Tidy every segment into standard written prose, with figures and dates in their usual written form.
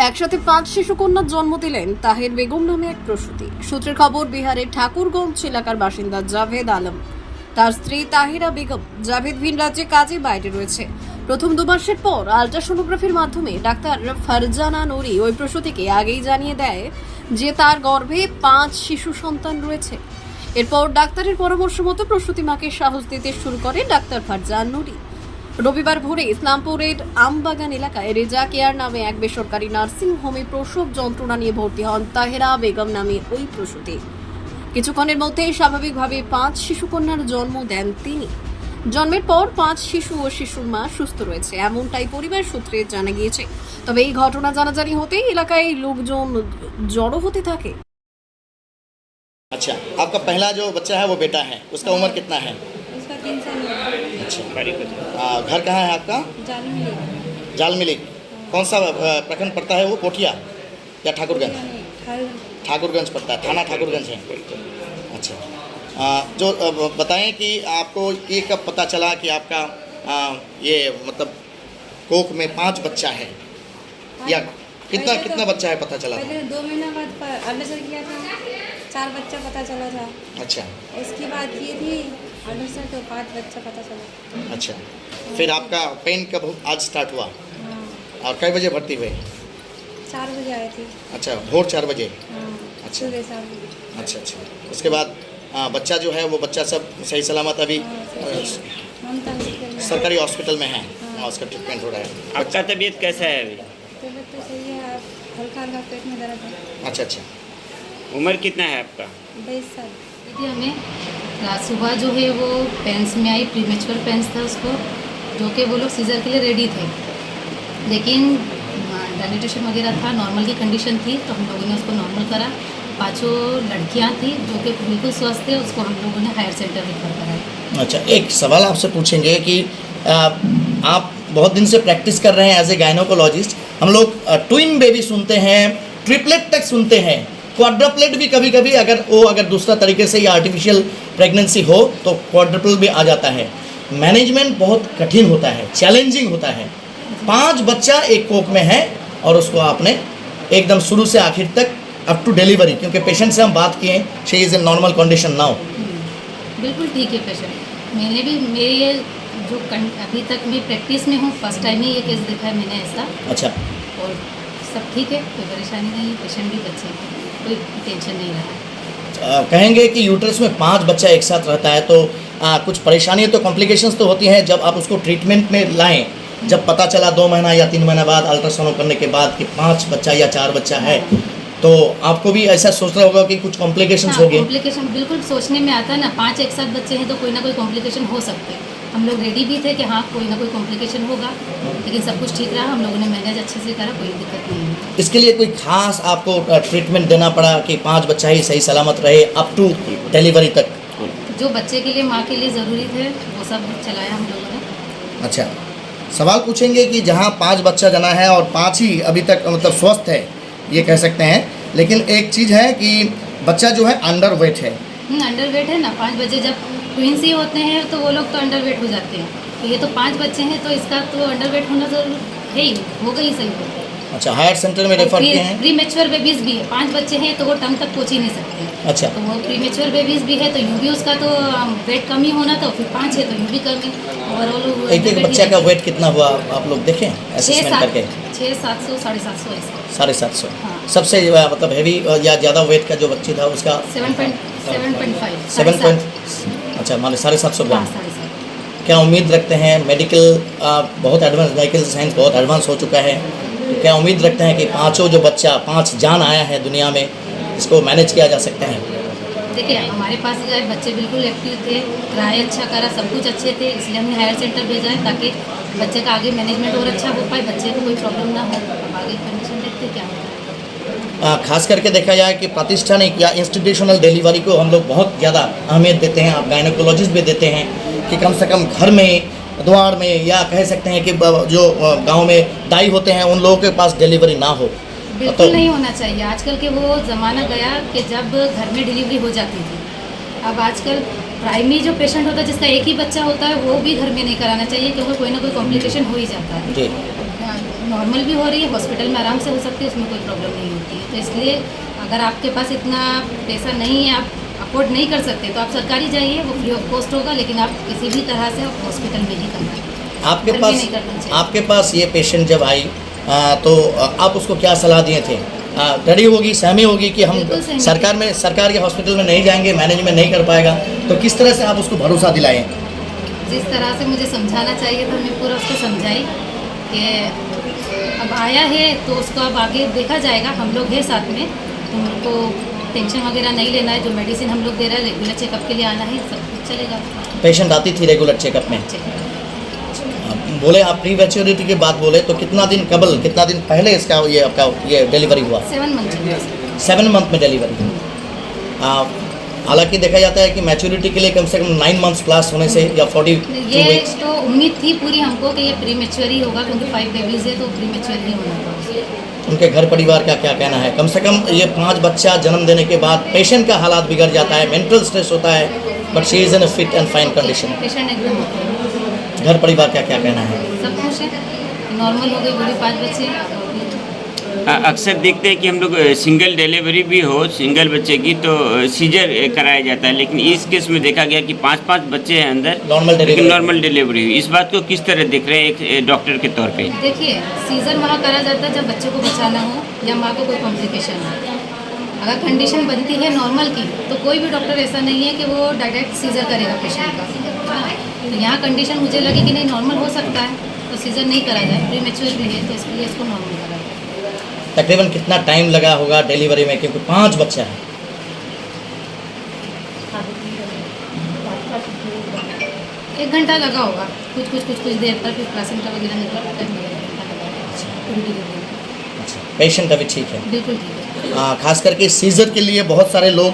একসাথে 5 শিশুকন্যার জন্ম দিলেন তাহের বেগম নামে এক প্রসূতি। সূত্রের খবর, বিহারের ঠাকুরগঞ্জ এলাকার বাসিন্দা জাভেদ আলম, তার স্ত্রী তাহিরা বেগম। জাভেদ ভিন রাজ্যে কাজে বাইরে রয়েছে। প্রথম 2 মাসের পর আল্ট্রাসোনোগ্রাফির মাধ্যমে ডাক্তার ফারজানা নুরি ওই প্রসূতিকে আগেই জানিয়ে দেয় যে তার গর্ভে 5 শিশু সন্তান রয়েছে। এরপর ডাক্তারের পরামর্শ মতো প্রসূতি মাকে সাহস দিতে শুরু করে ডাক্তার ফারজানা নুরি। রবিবার ভোরে ইসলামপুরের আমবাগান এলাকায় রেজা কেয়ার নামে এক বেসরকারি নার্সিং হোমে প্রসব যন্ত্রণা নিয়ে ভর্তি হন তাহেরা বেগম নামে ওই প্রসূতি। কিছুক্ষণের মধ্যেই স্বাভাবিকভাবে 5 শিশুকন্যার জন্ম দেন তিনি। জন্মের পর 5 শিশু ও শিশুর মা সুস্থ রয়েছে, এমনটাই পরিবার সূত্রে জানা গিয়েছে। তবে এই ঘটনা জানাজানি হতেই এলাকায় লোকজন জড়ো হতে থাকে। अच्छा, आपका पहला जो बच्चा है वो बेटा है, उसका उम्र कितना है? उसका 3 साल हुआ। अच्छा, घर कहाँ है आपका? जालमिली। कौन सा प्रखंड पड़ता है वो, कोठिया या ठाकुरगंज? ठाकुरगंज पड़ता है, थाना ठाकुरगंज है। अच्छा, जो बताएं कि आपको ये कब पता चला कि आपका ये मतलब कोख में 5 बच्चा है, या कितना बच्चा है पता चला था? पहले 2 महीना बाद अल्ट्रासाउंड किया था, 4 बच्चा पता चला था। अच्छा, उसके बाद की थी अल्ट्रासाउंड तो 5 बच्चा पता चला। अच्छा, फिर आपका पेन कब आज स्टार्ट हुआ हाँ, और कई बजे भर्ती हुए? 4 बजे आई थी। अच्छा, भोर 4 बजे। हाँ, अच्छा। सुबह 7 बजे। अच्छा अच्छा, उसके बाद बच्चा जो है वो बच्चा सब सही सलामत अभी ममता हॉस्पिटल में। सरकारी हॉस्पिटल में है, वहाँ उसका ट्रीटमेंट हो रहा है। आपका तबीयत कैसा है अभी? तबीयत तो सही है, हल्का हल्का पेट में दर्द है। अच्छा अच्छा, उम्र कितना है आपका? 22 साल। दीदी हमें सुबह जो है वो पेंस में आई, प्रीमेच्योर पेंस था उसको, जो कि वो लोग सीजर के लिए रेडी थे, लेकिन डायलिटेशन वगैरह था, नॉर्मल की कंडीशन थी, तो हम लोगों ने उसको नॉर्मल करा। 5 लड़कियां थी जो कि बिल्कुल स्वस्थ थे, उसको हम लोगों ने हायर सेंटर रेफर कराया। अच्छा, एक सवाल आपसे पूछेंगे कि आप बहुत दिन से प्रैक्टिस कर रहे हैं एज ए गायनोकोलॉजिस्ट। हम लोग ट्विन बेबी सुनते हैं, ट्रिपलेट तक सुनते हैं, क्वाड्रपलेट भी कभी कभी अगर दूसरा तरीके से या आर्टिफिशियल प्रेगनेंसी हो तो क्वाड्रपल भी आ जाता है। मैनेजमेंट बहुत कठिन होता है, चैलेंजिंग होता है। 5 बच्चा एक कोख में है और उसको आपने एकदम शुरू से आखिर तक अप टू डिलीवरी, क्योंकि पेशेंट से हम बात किए, she is in normal condition now. बिल्कुल ठीक है पेशेंट। मैंने भी मेरे जो अभी तक मैं प्रैक्टिस में हूँ, फर्स्ट टाइम ही ये केस देखा है मैंने ऐसा। अच्छा, और सब ठीक है, कोई परेशानी नहीं है, पेशेंट भी बच्चे हैं, कोई टेंशन नहीं रहा है। कहेंगे कि यूट्रस में 5 बच्चा एक साथ रहता है तो कुछ परेशानियाँ तो कॉम्प्लिकेशंस तो होती हैं जब आप उसको ट्रीटमेंट में लाएं। जब पता चला 2 महीना या 3 महीना बाद अल्ट्रासाउंड करने के बाद कि 5 बच्चा या 4 बच्चा है, तो आपको भी ऐसा सोचना होगा कि कुछ कॉम्प्लिकेशंस हाँ, होंगे। कॉम्प्लिकेशन बिल्कुल सोचने में आता है ना, 5 एक साथ बच्चे हैं तो कोई ना कोई कॉम्प्लिकेशन हो सकते हैं। हम लोग रेडी भी थे कि हाँ कोई ना कोई कॉम्प्लिकेशन होगा, लेकिन सब कुछ ठीक रहा, हम लोगों ने मैनेज अच्छे से करा, कोई दिक्कत नहीं है। इसके लिए कोई खास आपको ट्रीटमेंट देना पड़ा कि 5 बच्चा ही सही सलामत रहे अप टू डिलीवरी तक? जो बच्चे के लिए, माँ के लिए ज़रूरी थे वो सब चलाया हम लोगों ने। अच्छा, सवाल पूछेंगे कि जहाँ 5 बच्चा जना है और 5 ही अभी तक मतलब स्वस्थ है ये कह सकते हैं, लेकिन एक चीज़ है कि बच्चा जो है अंडर वेट है। अंडर वेट है ना, 5 बच्चे जब ट्विंस ही होते हैं तो वो लोग तो अंडर वेट हो जाते हैं, तो ये तो 5 बच्चे हैं तो इसका तो अंडर वेट होना जरूर है ही, होगा ही सही होगा। अच्छा, हायर सेंटर में रेफर किए हैं? प्री मेच्योर बेबीज भी है, 5 बच्चे हैं तो वो टर्म तक पहुँच ही नहीं सकते हैं। अच्छा, तो वो प्री मेच्योर बेबीज भी है तो यूँ भी उसका तो वेट कम ही होना था, फिर 5 है तो यूँ भी कम है। ओवरऑल एक बच्चे का वेट कितना हुआ आप लोग देखें असेसमेंट करके? 600-700, 750 ऐसा। 750। हाँ। सबसे मतलब हैवी या ज़्यादा वेट का जो बच्ची था उसका 7.5। 7 अच्छा, मान 750 ग्राम। 7.5। क्या उम्मीद रखते हैं? मेडिकल बहुत एडवांस, मेडिकल साइंस बहुत एडवांस हो चुका है, तो क्या उम्मीद रखते हैं कि 5 जो बच्चा 5 जान आया है दुनिया में, इसको मैनेज किया जा सकता है? देखिए हमारे पास जो बच्चे बिल्कुल एक्टिव थे, ट्राई अच्छा करा, सब कुछ अच्छे थे, इसलिए हमने हायर सेंटर भेजा है ताकि बच्चे का आगे मैनेजमेंट और अच्छा हो पाए, बच्चे को कोई प्रॉब्लम ना हो। अब आगे कंडीशन देखते क्या होता है। खास करके देखा जाए कि प्रातिष्ठानिक या इंस्टीट्यूशनल डिलीवरी को हम लोग बहुत ज़्यादा अहमियत देते हैं, आप गायनोकोलॉजिस्ट भी देते हैं कि कम से कम घर में, द्वार में, या कह सकते हैं कि जो गांव में दाई होते हैं उन लोगों के पास डिलीवरी ना हो। बिल्कुल नहीं होना चाहिए। आजकल के वो ज़माना गया कि जब घर में डिलीवरी हो जाती थी, अब आजकल प्राइमरी जो पेशेंट होता है जिसका एक ही बच्चा होता है वो भी घर में नहीं कराना चाहिए, क्योंकि कोई ना कोई कॉम्प्लिकेशन हो ही जाता है। नॉर्मल भी हो रही है, हॉस्पिटल में आराम से हो सकती है, उसमें कोई प्रॉब्लम नहीं होती है। तो इसलिए अगर आपके पास इतना पैसा नहीं है, आप अफोर्ड नहीं कर सकते, तो आप सरकारी जाइए, वो फ्री ऑफ कॉस्ट होगा, लेकिन आप किसी भी तरह से हॉस्पिटल में ही करवाइए। आपके घर में पास नहीं करना चाहिए। आपके पास ये पेशेंट जब आई तो आप उसको क्या सलाह दिए थे? डरी होगी, सहमी होगी कि हम बिल्कुल सहमी सरकार के हॉस्पिटल में नहीं जाएंगे, मैनेजमेंट नहीं कर पाएगा, तो किस तरह से आप उसको भरोसा दिलाएं? जिस तरह से मुझे समझाना चाहिए था, मैं पूरा उसको समझाई कि अब आया है तो उसको अब आगे देखा जाएगा, हम लोग हैं साथ में, तो मेरे को टेंशन वगैरह नहीं लेना है, जो मेडिसिन हम लोग दे रहे हैं, रेगुलर चेकअप के लिए आना है, सब कुछ चलेगा। पेशेंट आती थी रेगुलर चेकअप में? बोले आप प्री मैच्योरिटी की बात बोले तो कितना दिन पहले इसका ये डिलीवरी हुआ? 7 मंथ 7 मंथ में डिलीवरी हुई। हालांकि देखा जाता है कि मैच्योरिटी के लिए कम से कम 9 मंथ्स प्लस होने से या 42 ये वीक्स। तो उम्मीद थी पूरी हमको कि ये प्री मैच्योर ही होगा, क्योंकि 5 बेबीज है तो प्री मैच्योर ही होना था। उनके घर परिवार का क्या कहना है? कम से कम ये 5 बच्चा जन्म देने के बाद पेशेंट का हालात बिगड़ जाता है, मेंटल स्ट्रेस होता है, but she is in a fit and fine condition. Patient एकदम ओके है। घर परिवार का क्या कहना है? सब खुश है, नॉर्मल हो गई, पूरी 5 बच्चे। अक्सर देखते हैं कि हम लोग सिंगल डिलीवरी भी हो सिंगल बच्चे की तो सीजर कराया जाता है, लेकिन इस केस में देखा गया कि 5 बच्चे हैं अंदर, नॉर्मल लेकिन डिलीवरी। नॉर्मल डिलीवरी हुई। इस बात को किस तरह देख रहे हैं एक डॉक्टर के तौर पे? देखिए, सीजर वहाँ करा जाता है जब बच्चे को बचाना हो या माँ को कोई कॉम्प्लिकेशन हो। अगर कंडीशन बनती है नॉर्मल की, तो कोई भी डॉक्टर ऐसा नहीं है कि वो डायरेक्ट सीजर करेगा पेशेंट का। तो यहाँ कंडीशन मुझे लगी कि नहीं, नॉर्मल हो सकता है, तो सीजर नहीं करा जाए, प्री मैच्योर भी है, तो इसलिए इसको नॉर्मल करा जाए। तकरीबन कितना टाइम लगा होगा डिलीवरी में, क्योंकि 5 बच्चा है? 1 घंटा लगा होगा, कुछ देर पर, फिर प्लासेंटा वगैरह निकला, टाइम वगैरह 1 घंटा लगा पूरी डिलीवरी में। अच्छा, पेशेंट अभी ठीक है? बिल्कुल ठीक है। खास करके सीजर के लिए बहुत सारे लोग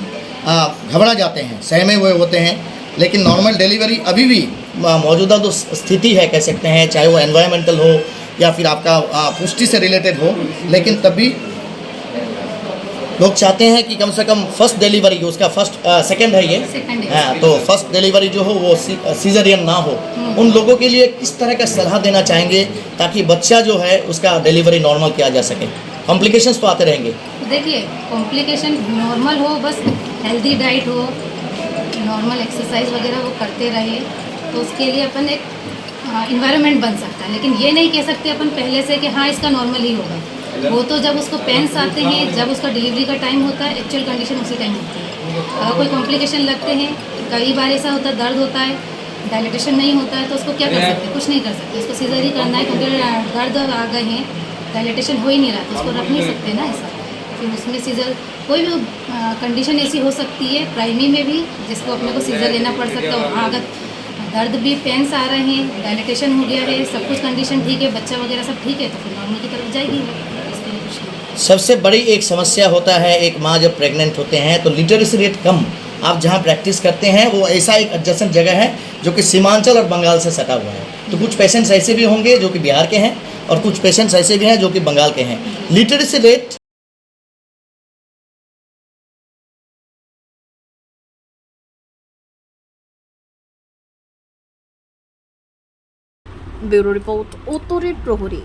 घबरा जाते हैं, सहमे हुए होते हैं, लेकिन नॉर्मल डिलीवरी अभी भी मौजूदा जो स्थिति है कह सकते हैं, चाहे वो एनवायरमेंटल हो या फिर आपका पुष्टि से रिलेटेड हो, लेकिन तब भी लोग चाहते हैं कि कम से कम फर्स्ट डिलीवरी, उसका सेकंड है ये, सेकंड है। हाँ, तो फर्स्ट डिलीवरी जो हो वो सीजरियन ना हो। उन लोगों के लिए किस तरह का सलाह देना चाहेंगे ताकि बच्चा जो है उसका डिलीवरी नॉर्मल किया जा सके? कॉम्प्लिकेशंस तो आते रहेंगे। देखिए, कॉम्प्लिकेशन नॉर्मल हो, बस हेल्दी डाइट हो, नॉर्मल एक्सरसाइज वगैरह वो करते रहे, तो उसके लिए अपन एक इन्वायरमेंट बन सकता है। लेकिन ये नहीं कह सकते अपन पहले से कि हाँ इसका नॉर्मल ही होगा। वो तो जब उसको पेन्स आते हैं, जब उसका डिलीवरी का टाइम होता है, एक्चुअल कंडीशन उसी टाइम होती है। अगर कोई कॉम्प्लिकेशन लगते हैं, कई बार ऐसा होता है, दर्द होता है, डायलिटेशन नहीं होता है, तो उसको क्या कर सकते हैं? कुछ नहीं कर सकते, उसको सीजर ही करना है, क्योंकि दर्द आ गए हैं, डायलिटेशन हो ही नहीं रहा, तो उसको रख नहीं सकते ना ऐसा। फिर उसमें सीजर, कोई भी कंडीशन ऐसी हो सकती है प्राइमरी में भी, जिसको अपने को सीजर लेना पड़ सकता है। और अगर दर्द भी, पेन्स आ रहे हैं, डायलिटेशन हो गया है, सब कुछ कंडीशन ठीक है, बच्चा वगैरह सब ठीक है, तो फिर नॉर्मल की तरफ जाएगी। इसलिए कुछ नहीं। सबसे बड़ी एक समस्या होता है, एक माँ जब प्रेग्नेंट होते हैं तो लिटरेसी रेट कम। आप जहाँ प्रैक्टिस करते हैं वो ऐसा एक एडजेसेंट जगह है जो कि सीमांचल और बंगाल से सटा हुआ है, तो कुछ पेशेंट्स ऐसे भी होंगे जो कि बिहार के हैं और कुछ पेशेंट्स ऐसे भी हैं जो कि बंगाल के हैं। लिटरेसी रेट ব্যুরো রিপোর্ট, উত্তরের প্রহরী।